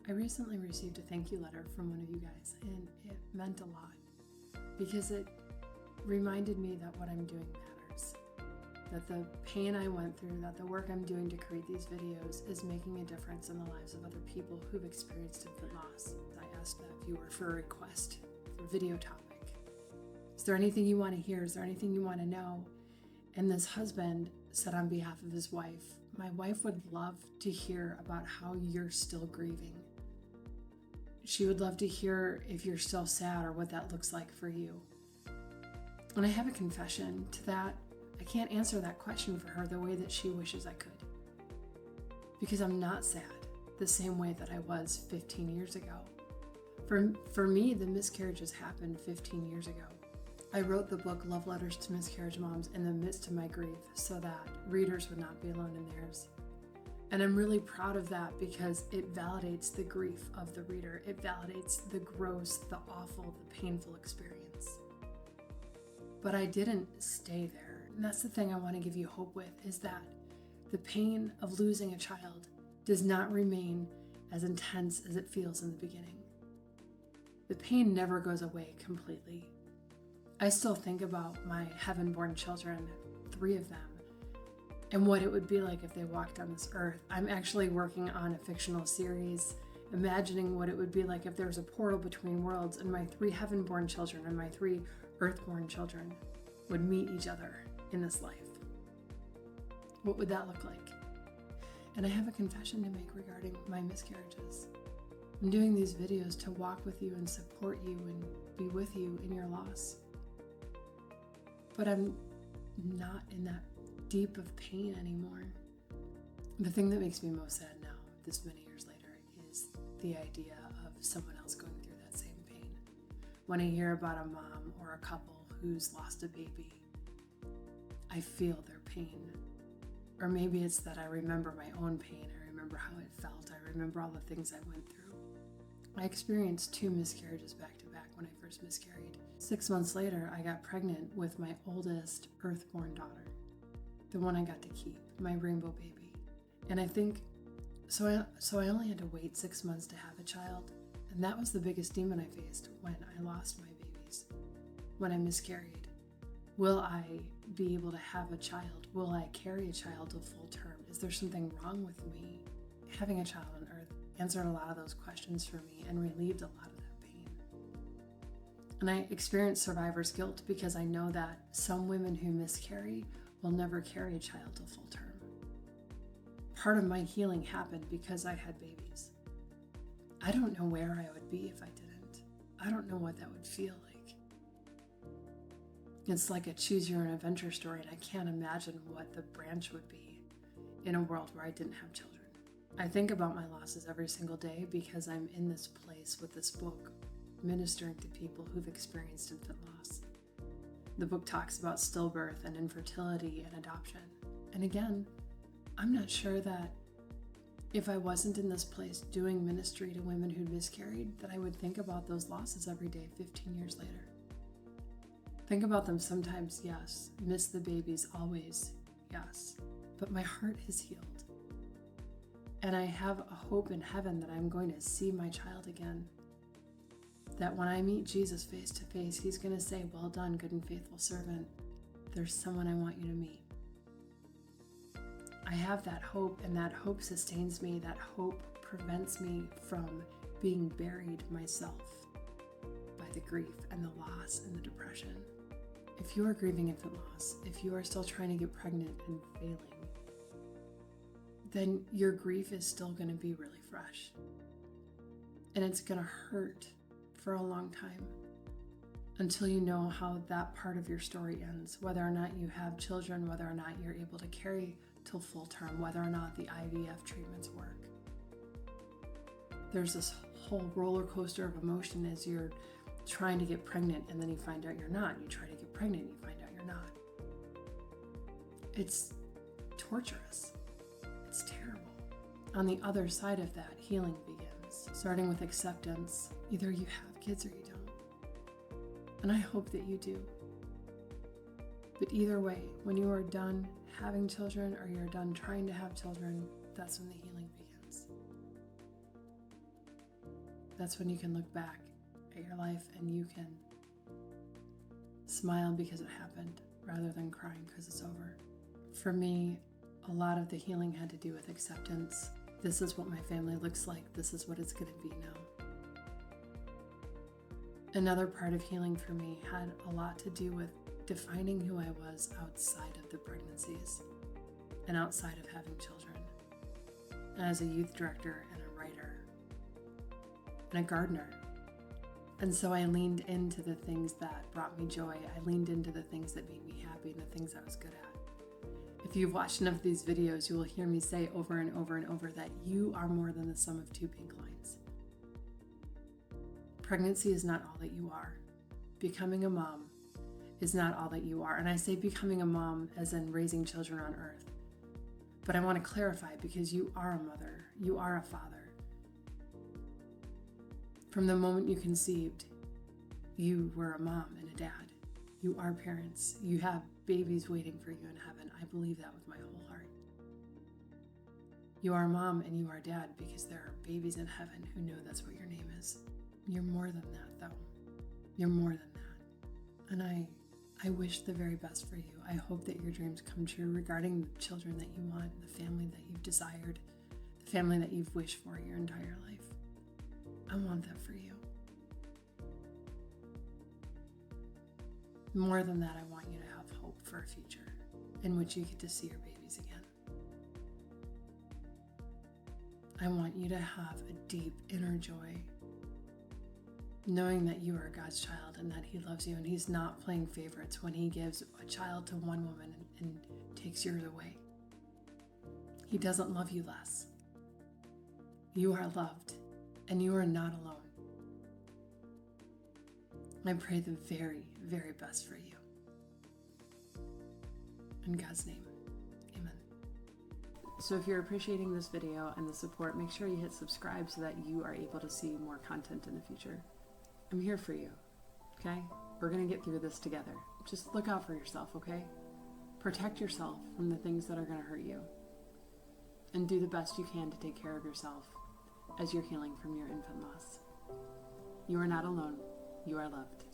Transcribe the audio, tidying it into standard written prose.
I recently received a thank you letter from one of you guys, and it meant a lot because it reminded me that what I'm doing matters. That the pain I went through, that the work I'm doing to create these videos is making a difference in the lives of other people who've experienced infant loss. I asked that viewer for a request for a video topic. Is there anything you want to hear? Is there anything you want to know? And this husband said on behalf of his wife, my wife would love to hear about how you're still grieving. She would love to hear if you're still sad or what that looks like for you. And I have a confession to that. I can't answer that question for her the way that she wishes I could. Because I'm not sad the same way that I was 15 years ago. For me, the miscarriages happened 15 years ago. I wrote the book Love Letters to Miscarriage Moms in the midst of my grief so that readers would not be alone in theirs. And I'm really proud of that because it validates the grief of the reader. It validates the gross, the awful, the painful experience. But I didn't stay there. And that's the thing I want to give you hope with, is that the pain of losing a child does not remain as intense as it feels in the beginning. The pain never goes away completely. I still think about my heaven-born children, 3 of them, and what it would be like if they walked on this earth. I'm actually working on a fictional series, imagining what it would be like if there was a portal between worlds and my 3 heaven-born children and my 3 earth-born children would meet each other in this life. What would that look like? And I have a confession to make regarding my miscarriages. I'm doing these videos to walk with you and support you and be with you in your loss. But I'm not in that deep of pain anymore. The thing that makes me most sad now, this many years later, is the idea of someone else going through that same pain. When I hear about a mom or a couple who's lost a baby, I feel their pain. Or maybe it's that I remember my own pain. I remember how it felt. I remember all the things I went through. I experienced 2 miscarriages back to back when I first miscarried. 6 months later, I got pregnant with my oldest earthborn daughter, the one I got to keep, my rainbow baby. And I think, so I only had to wait 6 months to have a child. And that was the biggest demon I faced when I lost my babies, when I miscarried. Will I be able to have a child? Will I carry a child to full term? Is there something wrong with me? Having a child on earth answered a lot of those questions for me and relieved a lot of that pain. And I experienced survivor's guilt because I know that some women who miscarry will never carry a child to full term. Part of my healing happened because I had babies. I don't know where I would be if I didn't. I don't know what that would feel like. It's like a choose your own adventure story, and I can't imagine what the branch would be in a world where I didn't have children. I think about my losses every single day because I'm in this place with this book, ministering to people who've experienced infant loss. The book talks about stillbirth and infertility and adoption. And again, I'm not sure that if I wasn't in this place doing ministry to women who'd miscarried, that I would think about those losses every day 15 years later. Think about them sometimes, yes. Miss the babies, always, yes. But my heart has healed. And I have a hope in heaven that I'm going to see my child again. That when I meet Jesus face to face, he's going to say, well done, good and faithful servant. There's someone I want you to meet. I have that hope, and that hope sustains me. That hope prevents me from being buried myself by the grief and the loss and the depression. If you are grieving infant loss, if you are still trying to get pregnant and failing, then your grief is still going to be really fresh. And it's going to hurt for a long time until you know how that part of your story ends, whether or not you have children, whether or not you're able to carry till full term, whether or not the IVF treatments work. There's this whole roller coaster of emotion as you're trying to get pregnant and then you find out you're not. You try to get pregnant and you find out you're not. It's torturous. It's terrible. On the other side of that, healing begins, starting with acceptance. Either you have kids or you don't. And I hope that you do. But either way, when you are done having children or you're done trying to have children, that's when the healing begins. that's when you can look back at your life and you can smile because it happened rather than crying because it's over. For me, a lot of the healing had to do with acceptance. This is what my family looks like. This is what it's going to be now. Another part of healing for me had a lot to do with defining who I was outside of the pregnancies and outside of having children. As a youth director and a writer and a gardener. And so I leaned into the things that brought me joy. I leaned into the things that made me happy and the things I was good at. If you've watched enough of these videos, you will hear me say over and over and over that you are more than the sum of two pink lines. Pregnancy is not all that you are. Becoming a mom is not all that you are. And I say becoming a mom as in raising children on earth. But I want to clarify because you are a mother, you are a father. From the moment you conceived, you were a mom and a dad. You are parents. You have babies waiting for you in heaven. I believe that with my whole heart. You are a mom and you are a dad because there are babies in heaven who know that's what your name is. You're more than that, though. You're more than that. And I wish the very best for you. I hope that your dreams come true regarding the children that you want, the family that you've desired, the family that you've wished for your entire life. I want that for you. More than that, I want you to have hope for a future in which you get to see your babies again. I want you to have a deep inner joy, knowing that you are God's child and that He loves you and He's not playing favorites when He gives a child to one woman and takes yours away. He doesn't love you less. You are loved and you are not alone. I pray the very, very best for you. In God's name, amen. So if you're appreciating this video and the support, make sure you hit subscribe so that you are able to see more content in the future. I'm here for you, okay? We're going to get through this together. Just look out for yourself, okay? Protect yourself from the things that are going to hurt you. And do the best you can to take care of yourself as you're healing from your infant loss. You are not alone. You are loved.